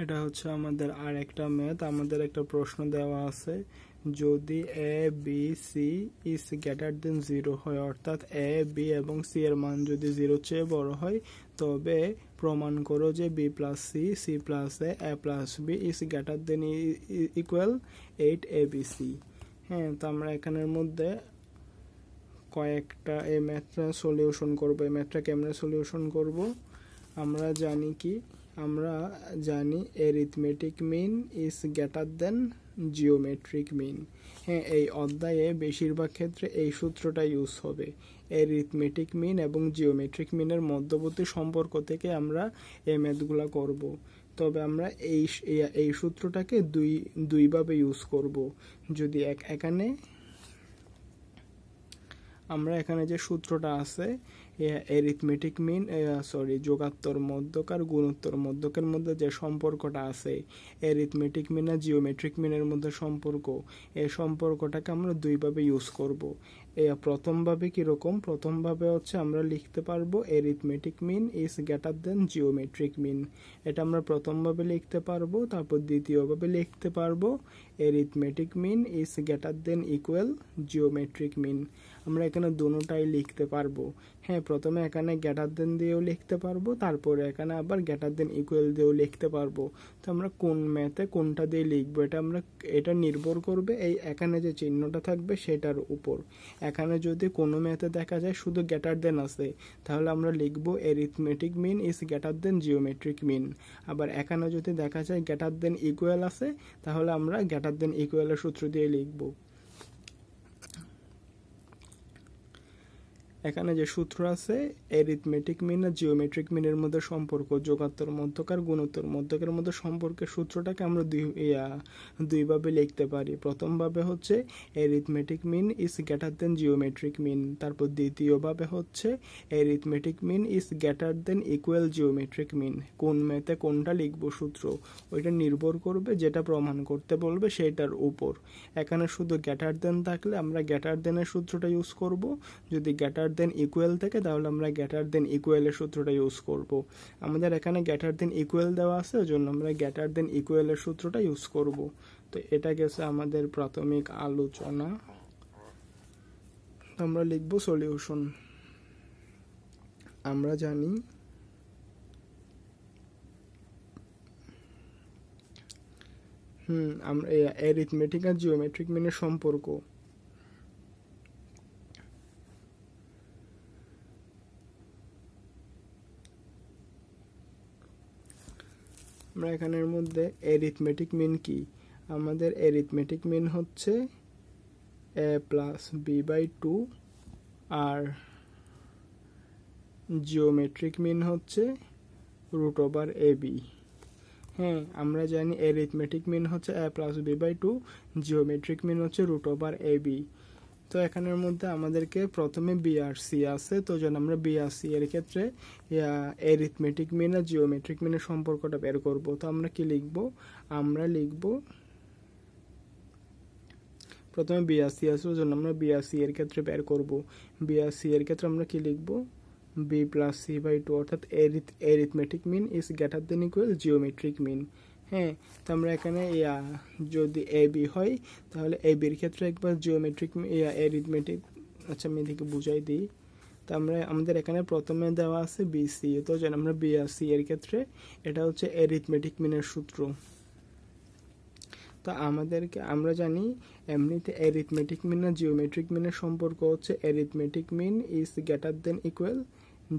এটা হচ্ছে আমাদের আর একটা ম্যাথ। আমাদের একটা প্রশ্ন দেওয়া আছে, যদি A B C is greater than 0 হয়, অর্থাৎ এ বি এবং সি এর মান যদি 0 চেয়ে বড় হয়, তবে প্রমাণ করো যে B plus C, C plus A plus B is greater than equal 8 ABC। হ্যাঁ, তো আমরা এখানের মধ্যে কয়েকটা এই ম্যাথটা সলিউশন করবো। এই ম্যাথটা কেমনে সলিউশন করব? আমরা জানি arithmetic mean is greater than geometric mean. হ্যাঁ, এই অধ্যায়ে বেশিরভাগ ক্ষেত্রে এই সূত্রটা ইউজ হবে। অ্যারিথমেটিক মিন এবং জিওমেট্রিক মিনের মধ্যবর্তী সম্পর্ক থেকে আমরা এই ম্যাথগুলো করব। তবে আমরা এই সূত্রটাকে দুইভাবে ইউজ করব। যদি আমরা এখানে যে সূত্রটা আছে, অ্যারিথমেটিক মিন যোগাত্তর মধ্যক আর গুণোত্তর মধ্যকের মধ্যে যে সম্পর্কটা আছে, অ্যারিথমেটিক মিন আর জিওমেট্রিক মিনের মধ্যে সম্পর্ক, এই সম্পর্কটাকে আমরা দুইভাবে ইউজ করব। প্রথমভাবে কীরকম? প্রথমভাবে হচ্ছে আমরা লিখতে পারবো arithmetic mean is greater than geometric mean, এটা আমরা প্রথমভাবে লিখতে পারবো। তারপর দ্বিতীয়ভাবে লিখতে পারবো arithmetic mean is greater than equal geometric mean. আমরা এখানে দুটোটাই লিখতে পারবো। হ্যাঁ, প্রথমে এখানে গ্রেটার দেন দিয়েও লিখতে পারবো, তারপরে এখানে আবার গ্রেটার দেন ইকুয়াল দিয়েও লিখতে পারবো। তো আমরা কোন ম্যাথে কোনটা দিয়ে লিখবো, এটা নির্ভর করবে এখানে যে চিহ্নটা থাকবে সেটার উপর। এখানে যদি কোনো ম্যাথে দেখা যায় শুধু গ্রেটার দেন আছে, তাহলে আমরা লিখবো arithmetic mean is greater than geometric mean. আবার এখানে যদি দেখা যায় গ্রেটার দেন ইকুয়াল আছে, তাহলে আমরা গ্রেটার দেন ইকুয়ালের সূত্র দিয়ে লিখবো। এখানে যে সূত্র আছে, অ্যারিথমেটিক মিন আর জিওমেট্রিক মিনের মধ্যে সম্পর্ক, যোগাত্তর মধ্যক আর গুণোত্তর মধ্যকের মধ্যে সম্পর্কের সূত্রটাকে আমরা দুইভাবে লিখতে পারি। প্রথমভাবে হচ্ছে arithmetic mean is greater than geometric mean, তারপর দ্বিতীয়ভাবে হচ্ছে arithmetic mean is greater than equal geometric mean. কোন ম্যাথে কোনটা লিখবো সূত্র, ওইটা নির্ভর করবে যেটা প্রমাণ করতে বলবে সেটার উপর। এখানে শুধু গ্রেটার দেন থাকলে আমরা গ্রেটার দেনের সূত্রটা ইউজ করব, যদি গ্রেটার দেন ইকুয়াল থাকে তাহলে আমরা গ্রেটার দেন ইকুয়ালের সূত্রটা ইউজ করব। আমাদের এখানে গ্রেটার দেন ইকুয়াল দেওয়া আছে, ওই জন্য আমরা গ্রেটার দেন ইকুয়ালের সূত্রটা ইউজ করব। তো এটা গেছে আমাদের প্রাথমিক আলোচনা। আমরা লিখব সলিউশন। আমরা জানি আমরা অ্যারিথমেটিক আর জিওমেট্রিক মিনের সম্পর্ক, আমরা এখানের মধ্যে অ্যারিথমেটিক মিন কি? আমাদের অ্যারিথমেটিক মিন হচ্ছে a প্লাস b/2 আর জিওমেট্রিক মিন হচ্ছে √ab। হ্যাঁ, আমরা জানি অ্যারিথমেটিক মিন হচ্ছে a plus b/2, geometric mean হচ্ছে √ab। তো এখানের মধ্যে আমাদেরকে প্রথমে বি আর সি আছে, তো যেন আমরা বি আর সি এর ক্ষেত্রে অ্যারিথমেটিক মিন আর জিওমেট্রিক মিনের সম্পর্কটা বের করব। তো আমরা কি লিখব? আমরা লিখব প্রথমে বি আর সি আছে, ওই জন্য আমরা বি আর সি এর ক্ষেত্রে বের করব। বি আর সি এর ক্ষেত্রে আমরা কি লিখব? বি প্লাস c/2, অর্থাৎ arithmetic mean is greater than equal geometric mean. হ্যাঁ, তো আমরা এখানে যদি এ বি হয় তাহলে এ বির ক্ষেত্রে একবার জিওমেট্রিক অ্যারিথমেটিক, আচ্ছা আমি এদিকে বুঝাই দিই। তো আমাদের এখানে প্রথমে দেওয়া আছে বি সি, তো যেন আমরা বি আর সি এর ক্ষেত্রে এটা হচ্ছে অ্যারিথমেটিক মিনের সূত্র। তো আমরা জানি এমনিতে অ্যারিথমেটিক মিন আর জিওমেট্রিক মিনের সম্পর্ক হচ্ছে arithmetic mean is greater than equal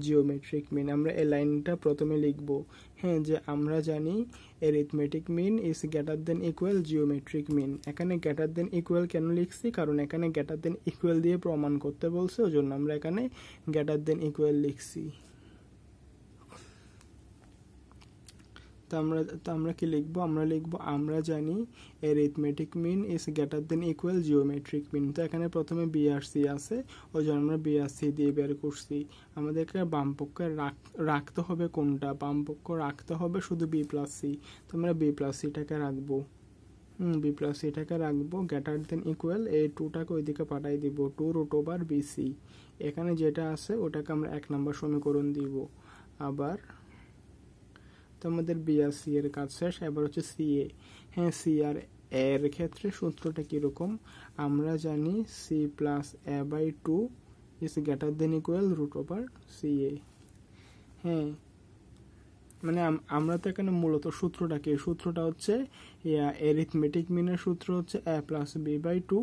geometric mean. আমরা এই লাইনটা প্রথমে লিখব। হ্যাঁ, যে আমরা জানি arithmetic mean is greater than equal geometric mean. এখানে গ্রেটার দেন ইকুয়াল কেন লিখছি? কারণ এখানে গ্রেটার দেন ইকুয়াল দিয়ে প্রমাণ করতে বলছে, ওই জন্য আমরা এখানে গ্রেটার দেন ইকুয়াল লিখছি। তো আমরা কি লিখব? আমরা লিখব আমরা জানি arithmetic mean is greater than equal geometric mean. তো এখানে প্রথমে বি আর সি আছে, ওই জন্য আমরা বি আর সি দিয়ে বের করছি। আমাদেরকে বাম পক্ষে রাখতে হবে কোনটা? বাম পক্ষ রাখতে হবে শুধু বি প্লাস সি। তো আমরা বি প্লাস সিটাকে রাখবো। বি প্লাস সিটাকে রাখবো গ্রেটার দেন ইকুয়াল, এই 2টাকে ওইদিকে পাঠাই দিব, 2√BC। এখানে যেটা আছে ওটাকে আমরা 1 নম্বর সমীকরণ দিব। আবার তো আমাদের বি আর সি এর কাজ শেষ। এবার হচ্ছে সি এ। হ্যাঁ, সি আর এর ক্ষেত্রে সূত্রটা কীরকম, আমরা জানি C plus A by 2 is greater than equal root over C A. হ্যাঁ, মানে আমরা তো এখানে মূলত সূত্রটা কি, সূত্রটা হচ্ছে এরিথমেটিক মিনের সূত্র হচ্ছে এ প্লাস বি বাই 2,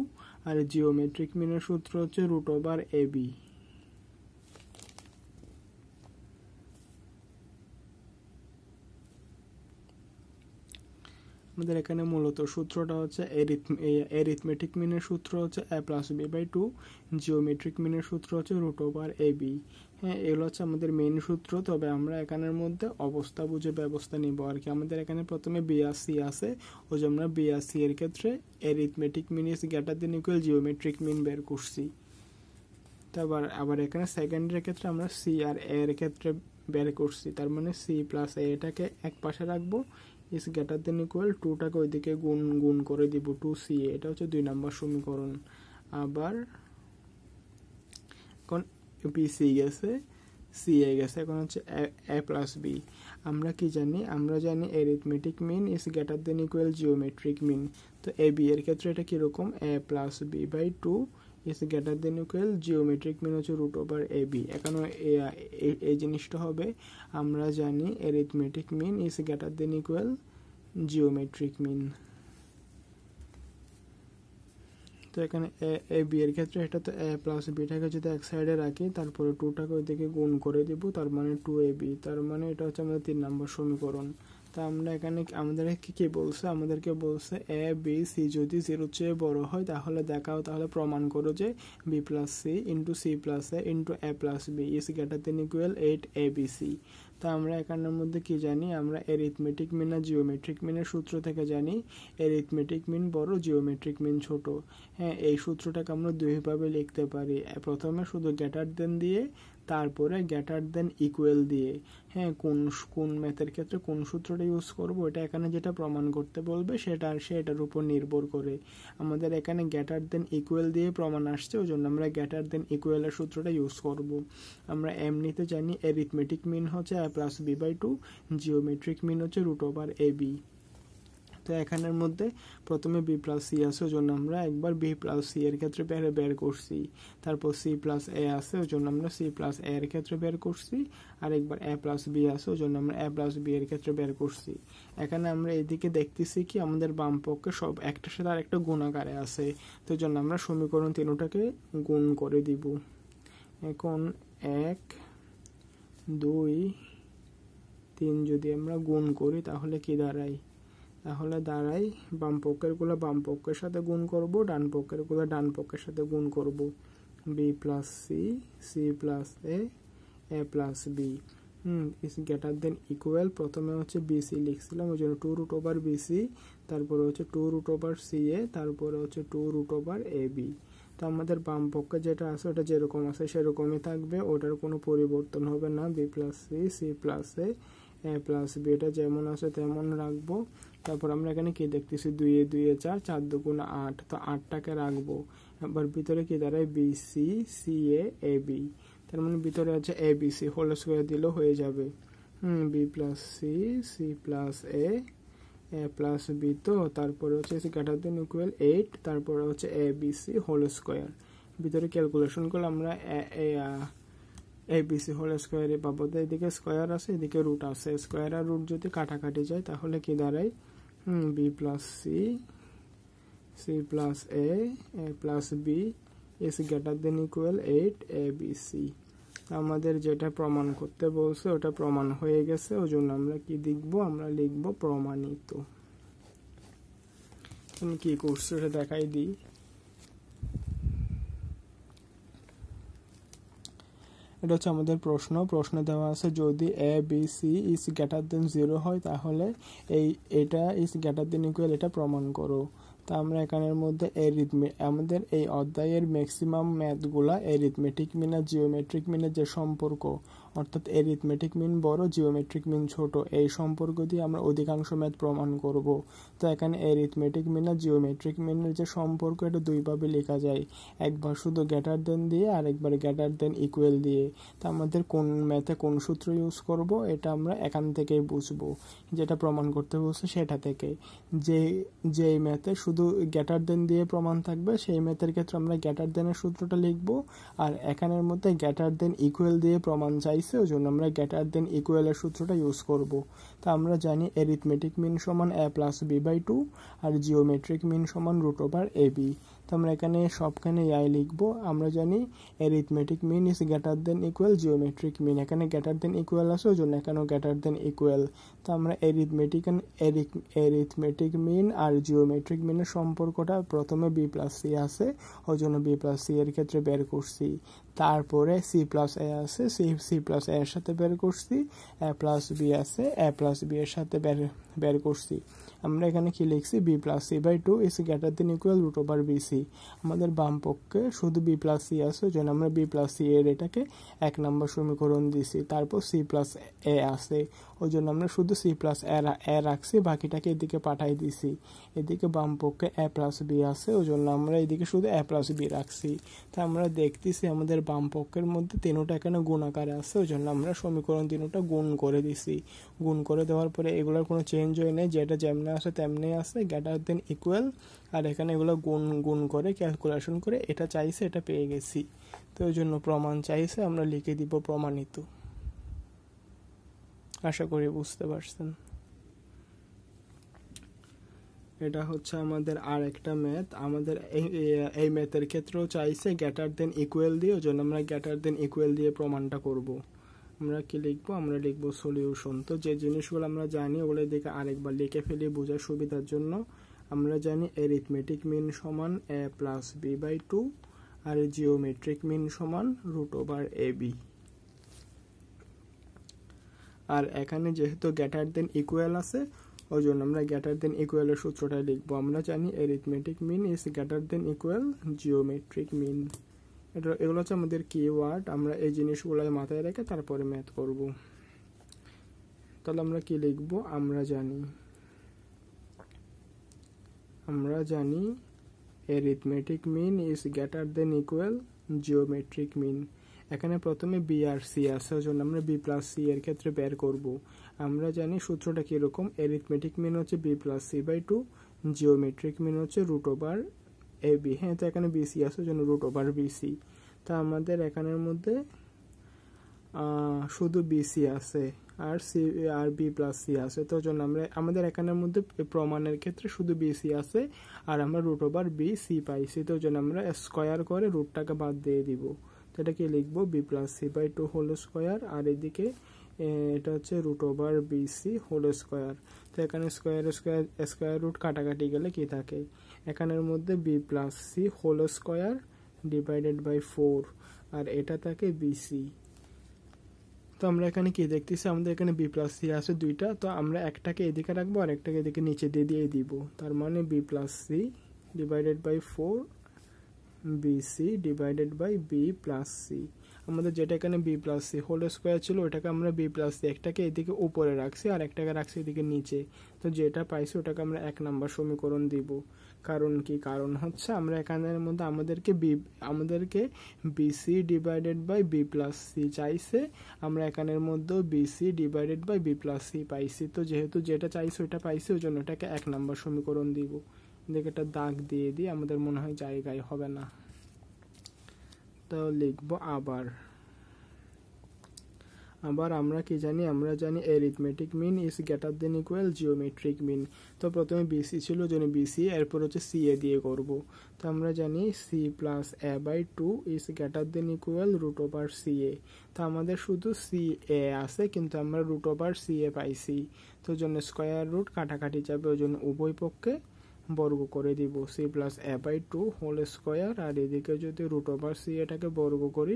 আর জিওমেট্রিক মিনের সূত্র হচ্ছে রুট ওভার এ বি। আমাদের এখানে মূলত সূত্রটা হচ্ছে এরিথমেটিক মিনের সূত্র হচ্ছে A plus B by 2, geometric মিনের সূত্র হচ্ছে রুট ওভার এ বি। হ্যাঁ, এগুলো হচ্ছে আমাদের মেইন সূত্র। তবে আমরা এখানের মধ্যে অবস্থা বুঝে ব্যবস্থা নিব আর কি। আমাদের এখানে প্রথমে বি আর সি আছে, ওই যে আমরা বি আর সি এর ক্ষেত্রে arithmetic mean is greater than equal geometric mean বের করছি। তারপর আবার এখানে সেকেন্ডের ক্ষেত্রে আমরা সি আর এর ক্ষেত্রে বের করছি। তার মানে সি প্লাস এটাকে এক পাশে রাখবো, ইজ গ্রেটার দেন ইকুয়াল 2টাকে ওইদিকে গুণ করে দিব 2CA। এটা হচ্ছে 2 নম্বর সমীকরণ। আবার এখন BC গেছে, CA গেছে, এখন হচ্ছে A প্লাস বি। আমরা কি জানি, আমরা জানি arithmetic mean is greater than equal geometric mean. তো AB এর ক্ষেত্রে এটা কীরকম, A plus B by 2 is greater than equal geometric mean হচ্ছে রুট ওভার AB। এখানে এই জিনিসটা হবে, আমরা জানি arithmetic mean is greater than equal geometric mean. তো এখানে AB এর ক্ষেত্রে এটা তো A প্লাস বিটাকে যদি এক সাইডে রাখি, তারপরে 2টাকে ওইদিকে গুণ করে দিব, তার মানে 2AB। তার মানে এটা হচ্ছে আমাদের 3 নম্বর সমীকরণ। তা আমরা এখানে আমাদেরকে কি বলছে, আমাদেরকে বলছে এ বি সি যদি 0 চেয়ে বড় হয় তাহলে দেখাও, তাহলে প্রমাণ করো যে B plus C into C plus A into A plus B is greater than equal 8ABC। তা আমরা এখানের মধ্যে কি জানি, আমরা এরিথমেটিক মিন আর জিওমেট্রিক মিনের সূত্র থেকে জানি এরিথমেটিক মিন বড়, জিওমেট্রিক মিন ছোট। হ্যাঁ, এই সূত্রটাকে আমরা দুইভাবে লিখতে পারি। প্রথমে শুধু গ্রেটার দেন দিয়ে, তারপরে গ্রেটার দেন ইকুয়াল দিয়ে। হ্যাঁ, কোন ম্যাথের ক্ষেত্রে কোন সূত্রটা ইউজ করব, এটা এখানে যেটা প্রমাণ করতে বলবে সেটার উপর নির্ভর করে। আমাদের এখানে গ্রেটার দেন ইকুয়াল দিয়ে প্রমাণ আসছে, ওই জন্য আমরা গ্রেটার দেন ইকুয়ালের সূত্রটা ইউজ করব। আমরা এমনিতে জানি এরিথমেটিক মিন হচ্ছে a plus B by 2, geometric mean হচ্ছে রুট ওভার AB। তো এখানের মধ্যে প্রথমে বি প্লাস সি আছে, ওই জন্য আমরা একবার বি প্লাস সি এর ক্ষেত্রে বের করছি। তারপর সি প্লাস এ আছে, ওই জন্য আমরা সি প্লাস এ এর ক্ষেত্রে বের করছি। আর একবার এ প্লাস বি আছে, ওই জন্য আমরা এ প্লাস বি এর ক্ষেত্রে বের করছি। এখানে আমরা এইদিকে দেখতেছি কি আমাদের বাম পক্ষে সব একটার সাথে আর একটা গুণাকারে আছে, তো জন্য আমরা সমীকরণ তিনটাকে গুণ করে দিব। এখন 1 2 3 যদি আমরা গুণ করি তাহলে কি দাঁড়ায়, তাহলে দাঁড়াই বাম পক্ষেরগুলো বাম পক্ষের সাথে গুণ করব, ডান পক্ষেরগুলো ডান পক্ষের সাথে গুণ করব। B plus C, C plus A, A plus B is greater than equal, প্রথমে হচ্ছে BC লিখছিলাম, ওই জন্য 2 রুট ওভার BC, তারপরে হচ্ছে 2 রুট ওভার CA, তারপরে হচ্ছে 2 রুট ওভার AB। তো আমাদের বাম পক্ষে যেটা আছে ওটা যেরকম আছে সেরকমই থাকবে, ওটার কোনো পরিবর্তন হবে না। B plus C, C plus A, A plus B, এটা যেমন আছে তেমন রাখবো। তারপর আমরা এখানে কি দেখতেছি, 2 এ 2 এ 4, 4 দুগুণ 8, তো 8টাকে রাখবো। আবার ভিতরে কি দাঁড়ায়, BC CA AB, তার মানে ভিতরে আছে ABC, হোল স্কোয়ার দিলেও হয়ে যাবে। B plus C, C plus A, A plus B, তো তারপরে হচ্ছে গ্রেটার দেন ইকুয়াল 8, তারপরে হচ্ছে ABC হোল স্কোয়ার। ভিতরে ক্যালকুলেশন করলে আমরা ABC হোল স্কোয়ারে পাবো। তো এদিকে স্কোয়ার আছে, এদিকে রুট আছে, স্কোয়ার আর রুট যদি কাটাকাটি যায় তাহলে কি দাঁড়ায়, B plus C, C plus A, A plus B is greater than equal 8ABC। আমাদের যেটা প্রমাণ করতে বলছে ওটা প্রমাণ হয়ে গেছে, ওই জন্য আমরা কি লিখব, আমরা লিখব প্রমাণিত। আমি কি করছি সেটা দেখাই দিই। এটা হচ্ছে আমাদের প্রশ্ন দেওয়া আছে যদি ABC ইজ গ্রেটার দেন 0 হয় তাহলে এটা ইজ গ্রেটার দেন ইকুয়াল, এটা প্রমাণ করো। তা আমরা এখানের মধ্যে আমাদের এই অধ্যায়ের ম্যাক্সিমাম ম্যাথগুলা এরিথমেটিক মিন আর জিওমেট্রিক মিনের যে সম্পর্ক অর্থাৎ এরিথমেটিক মিন বড়, জিওমেট্রিক মিন ছোট। এই সম্পর্ক দিয়ে আমরা অধিকাংশ ম্যাথ প্রমাণ করব। তো এখানে এরিথমেটিক মিন আর জিওমেট্রিক মিনের যে সম্পর্ক, এটা দুইভাবে লেখা যায়, একবার শুধু গ্রেটার দেন দিয়ে আর একবার গ্রেটার দেন ইকুয়াল দিয়ে। তো আমাদের কোন ম্যাথে কোন সূত্র ইউজ করব এটা আমরা এখান থেকেই বুঝবো, যেটা প্রমাণ করতে বলছে সেটা থেকে। যেই ম্যাথে শুধু গ্রেটার দেন দিয়ে প্রমাণ থাকবে সেই ম্যাথের ক্ষেত্রে আমরা গ্রেটার দেনের সূত্রটা লিখব, আর এখানের মধ্যে গ্রেটার দেন ইকুয়াল দিয়ে প্রমাণ চাইছে, ওই জন্য আমরা গ্রেটার দেন ইকুয়ালের সূত্রটা ইউজ করব। তা আমরা জানি এরিথমেটিক মিন সমান a প্লাস বি বাই 2 আর জিওমেট্রিক মিন সমান √ab। তো আমরা এখানে সবখানে আই লিখব। আমরা জানি arithmetic mean is greater than equal geometric mean, এখানে গ্রেটার দেন ইকুয়াল আছে, ওই জন্য এখানেও গ্রেটার দেন ইকুয়াল। তো আমরা এরিথমেটিক মিন আর জিওমেট্রিক মিনের সম্পর্কটা প্রথমে বি প্লাস সি আছে, ওই জন্য বি প্লাস সি এর ক্ষেত্রে বের করছি। তারপরে সি প্লাস এ আছে, সি প্লাস এ এর সাথে বের করছি। এ প্লাস বি আছে, এ প্লাস বি এর সাথে বের করছি। আমরা এখানে কি লিখছি, B plus C by 2 is greater than equal √bc। আমাদের বাম পক্ষে শুধু বি প্লাস সি আছে, ওই জন্য আমরা বি প্লাস সি এর এটাকে 1 নম্বর সমীকরণ দিছি। তারপর সি প্লাস এ আছে, ওই জন্য আমরা শুধু সি প্লাস এ রাখছি, বাকিটাকে এদিকে পাঠাই দিছি। এদিকে বাম পক্ষে এ প্লাস বি আছে, ওই জন্য আমরা এদিকে শুধু এ প্লাস বি রাখছি। তা আমরা দেখতেছি আমাদের বাম পক্ষের মধ্যে তিনটা এখানে গুণ আকারে আছে, ওই জন্য আমরা সমীকরণ তিনটা গুণ করে দিছি। গুণ করে দেওয়ার পরে এগুলোর কোনো চেঞ্জ হয় নাই, যেটা যেমনি আছে তেমনি আছে, গ্রেটার দেন ইকুয়াল। আর এখানে এগুলো গুণ করে ক্যালকুলেশন করে এটা চাইছে, এটা পেয়ে গেছি। তো ওই জন্য প্রমাণ চাইছে, আমরা লিখে দিব প্রমাণিত। আশা করি বুঝতে পারছেন। এটা হচ্ছে আমাদের আর একটা ম্যাথ। আমাদের এই ম্যাথের ক্ষেত্রেও চাইছে গ্রেটার দেন ইকুয়াল দিয়ে, ওই জন্য আমরা গ্রেটার দেন ইকুয়াল দিয়ে প্রমাণটা করব। আমরা কি লিখবো, আমরা লিখবো সলিউশন। তো যে জিনিসগুলো আমরা জানি ওগুলো দিকে আরেকবার লিখে ফেলি বোঝার সুবিধার জন্য। আমরা জানি এরিথমেটিক মিন সমান a প্লাস বি বাই 2 আর জিওমেট্রিক মিন সমান √ab। আর এখানে যেহেতু গ্রেটার দেন ইকুয়াল আছে, ওই জন্য আমরা গ্রেটার দেন ইকুয়ালের সূত্রটা লিখবো। আমরা জানি arithmetic mean is greater than equal geometric mean. এগুলো হচ্ছে আমাদের কিওয়ার্ড। আমরা এই জিনিসগুলো মাথায় রেখে তারপরে ম্যাথ করব। তাহলে আমরা কি লিখব, আমরা জানি arithmetic mean is greater than equal geometric mean. এখানে প্রথমে বি আর সি আছে, ওই জন্য আমরা বি প্লাস সি এর ক্ষেত্রে বের করব। আমরা জানি সূত্রটা কিরকম, এরিথমেটিক মিন হচ্ছে B plus C by 2, geometric mean হচ্ছে √ab। হ্যাঁ, তো এখানে বিসি আছে, ওই জন্য √bc। তা আমাদের এখানের মধ্যে শুধু বিসি আছে আর বি প্লাস সি আছে, তো জন্য আমাদের এখানের মধ্যে প্রমাণের ক্ষেত্রে শুধু বিসি আছে আর আমরা √bc পাইছি, তো জন্য আমরা স্কোয়ার করে রুটটাকে বাদ দিয়ে দিব। তো এটা কি লিখবো, B plus C by 2 whole square, আর এদিকে এটা হচ্ছে √bc হোল স্কোয়ার। তো এখানে স্কোয়ার রুট কাটাকাটি গেলে কি থাকে, এখানের মধ্যে B plus C whole square divided by 4, আর এটা থাকে বিসি। তো আমরা এখানে কি দেখতেছি, আমাদের এখানে বি প্লাস সি আছে দুইটা, তো আমরা একটাকে এদিকে রাখবো আর একটাকে এদিকে নিচে দিয়ে দিব। তার মানে B plus C divided by 4 BC divided by B plus C. আমাদের যেটা এখানে B plus C whole square ছিল, ওটাকে আমরা বি প্লাস সি একটাকে এদিকে উপরে রাখছি আর একটাকে রাখছি এদিকে নিচে। তো যেটা পাইছি ওটাকে আমরা 1 নম্বর সমীকরণ দিব। কারণ কি, কারণ হচ্ছে আমরা এখানের মধ্যে আমাদেরকে BC divided by B plus C চাইছে, আমরা এখানের মধ্যে BC divided by B plus C পাইছি। তো যেহেতু যেটা চাইছে ওটা পাইছি, ওই জন্য এটাকে 1 নম্বর সমীকরণ দিব। দেখে একটা দাগ দিয়ে দিই, আমাদের মনে হয় জায়গায় হবে না, তো লিখবো আবার আমরা কি জানি, আমরা জানি arithmetic mean is greater than equal geometric mean. তো প্রথমে বিসি ছিল, জন্য বিসি, এরপর হচ্ছে সি এ দিয়ে করব। তো আমরা জানি C plus A by 2 is greater than equal √ca। তো আমাদের শুধু সি এ আছে, কিন্তু আমরা √ca পাইছি, তো জন্য স্কোয়ার রুট কাটাকাটি যাবে, ওই জন্য উভয় পক্ষে বর্গ করে দিব। C plus A by 2 whole square, আর এদিকে যদি √c এটাকে বর্গ করি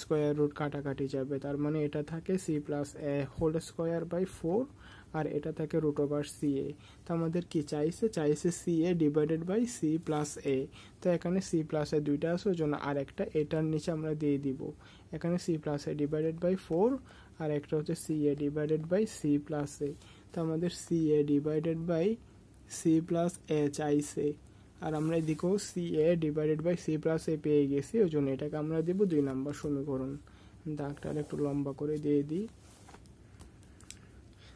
স্কোয়ার রুট কাটাকাটি যাবে, তার মানে এটা থাকে C plus A whole square by 4, আর এটা থাকে রুট ওভার সি এ। তো আমাদের কি চাইছে C A divided by C plus A. তো এখানে সি প্লাস এ দুইটা আছে, ওই জন্য আর একটা এটার নিচে আমরা দিয়ে দিব। এখানে C plus A divided by 4 আর একটা হচ্ছে C A divided by C plus A. তো আমাদের C A divided by C plus A চাইছে, আর আমরা এদিকেও C A divided by C plus A পেয়ে গেছি, ওই জন্য এটাকে আমরা দেব 2 নম্বর সমীকরণ। দাগটা একটু লম্বা করে দিয়ে দিই।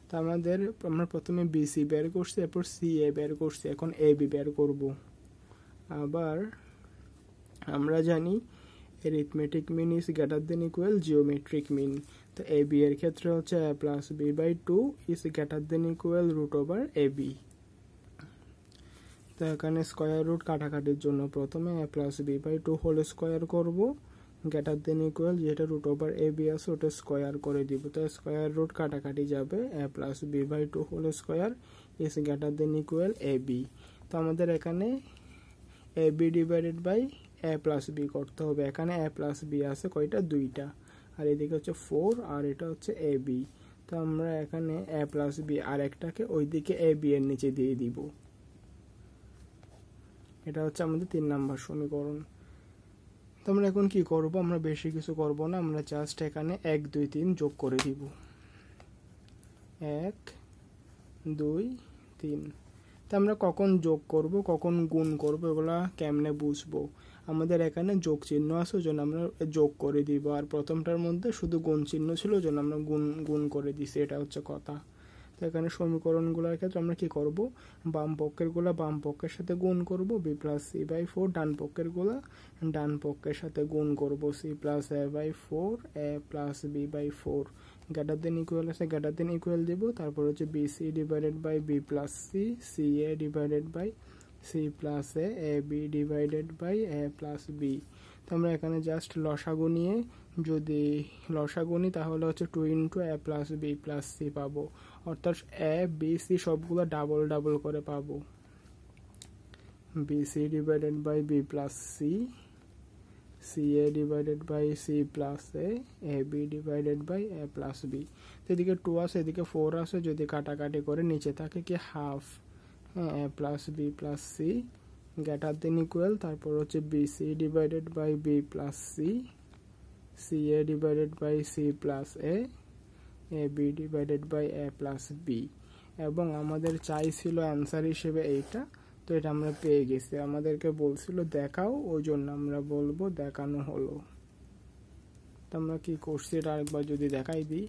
তো আমরা প্রথমে বিসি বের করছি, এরপর সি এ বের করছি, এখন এ বি বের করব। আবার আমরা জানি arithmetic mean is greater than equal geometric mean. তো এ বি এর ক্ষেত্রে হচ্ছে a plus B by 2 is greater than equal root over A B. তো এখানে স্কোয়ার রুট কাটাকাটির জন্য প্রথমে a plus B by 2 whole square করব, গ্রেটার দেন ইকুয়াল যেটা রুট ওভার এ বি আছে ওটা স্কোয়ার করে দিব। তো স্কোয়ার রুট কাটাকাটি যাবে, a plus B by 2 whole square is greater than equal A B. তো আমাদের এখানে A B divided by A plus B করতে হবে। এখানে এ প্লাস বি আছে কয়টা, 2টা, আর এদিকে হচ্ছে 4 আর এটা হচ্ছে এ বি। তো আমরা এখানে এ প্লাস বি আর একটাকে ওইদিকে এ বি এর নিচে দিয়ে দিব। এটা হচ্ছে আমাদের 3 নম্বর সমীকরণ। তো আমরা এখন কি করব, আমরা বেশি কিছু করব না, আমরা জাস্ট এখানে 1 2 3 যোগ করে দিব। 1 2 3। তো আমরা কখন যোগ করব কখন গুণ করব এগুলা কেমনে বুঝবো? আমাদের এখানে যোগ চিহ্ন আছে, ওই জন্য আমরা যোগ করে দিব, আর প্রথমটার মধ্যে শুধু গুণ চিহ্ন ছিল, ওই জন্য আমরা গুণ করে দিছি, এটা হচ্ছে কথা। তো এখানে সমীকরণগুলোর ক্ষেত্রে আমরা কি করব, বাম পক্ষেরগুলো বাম পক্ষের সাথে গুণ করব, বি প্লাস সি বাই 4, ডান পক্ষেরগুলো ডান পক্ষের সাথে গুণ করব, C plus A by 4 A plus B by 4। Greater than equal আছে, গ্রেটার দেন ইকুয়াল দিব, তারপর হচ্ছে B C divided by B plus C, C A divided by C plus A B divided by A plus B. তো আমরা এখানে just লসাগু নিয়ে যদি লসাগু নিই তাহলে হচ্ছে 2 into A plus B plus C পাবো, অর্থাৎ এ বি সি সবগুলো ডাবল ডাবল করে পাবো। B C divided by B plus C, C A divided by C plus A B divided by A plus B. তো এদিকে 2 আছে এদিকে 4 আছে, যদি কাটাকাটি করে নিচে থাকে কি হাফ, হ্যাঁ, A plus B plus C greater than equal, তারপর হচ্ছে B C divided by B plus C, C A divided by C plus A B divided by A plus B. এবং আমাদের চাইছিল অ্যান্সার হিসেবে এইটা, তো এটা আমরা পেয়ে গেছি। আমাদেরকে বলছিল দেখাও, ওই জন্য আমরা বলবো দেখানো হলো। তো আমরা কি করছি এটা আরেকবার যদি দেখাই দিই।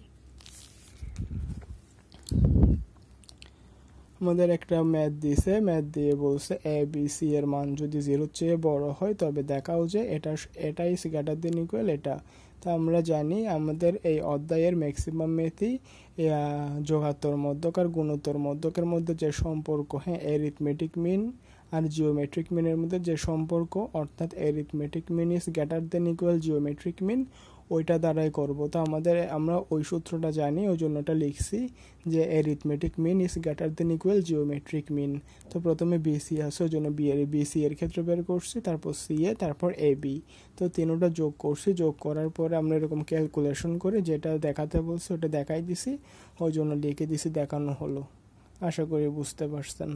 আমাদের একটা ম্যাথ দিয়েছে, ম্যাথ দিয়ে বলছে এ বি সি এর মান যদি 0 চেয়ে বড় হয় তবে দেখাও যে এটাই গ্রেটার দেন ইকুয়াল এটা। তা আমরা জানি আমাদের এই অধ্যায়ের ম্যাক্সিমাম ম্যাথই যোগাত্তর মধ্যকার গুণোত্তর মধ্যকের মধ্যে যে সম্পর্ক, হ্যাঁ, অ্যারিথমেটিক মিন আর জিওমেট্রিক মিনের মধ্যে যে সম্পর্ক, অর্থাৎ arithmetic mean is greater than equal geometric mean, ওইটা দ্বারাই করব। তো আমরা ওই সূত্রটা জানি, ওই জন্য ওটা লিখছি যে arithmetic mean is greater than equal geometric mean. তো প্রথমে বিসি আছে, ওই জন্য বিসি এর ক্ষেত্রে বের করছি, তারপর সি এ, তারপর এ বি। তো তিনটা যোগ করছি, যোগ করার পরে আমরা এরকম ক্যালকুলেশন করে যেটা দেখাতে বলছি ওটা দেখাই দিছি, ওই জন্য লিখে দিছি দেখানো হলো। আশা করি বুঝতে পারছেন।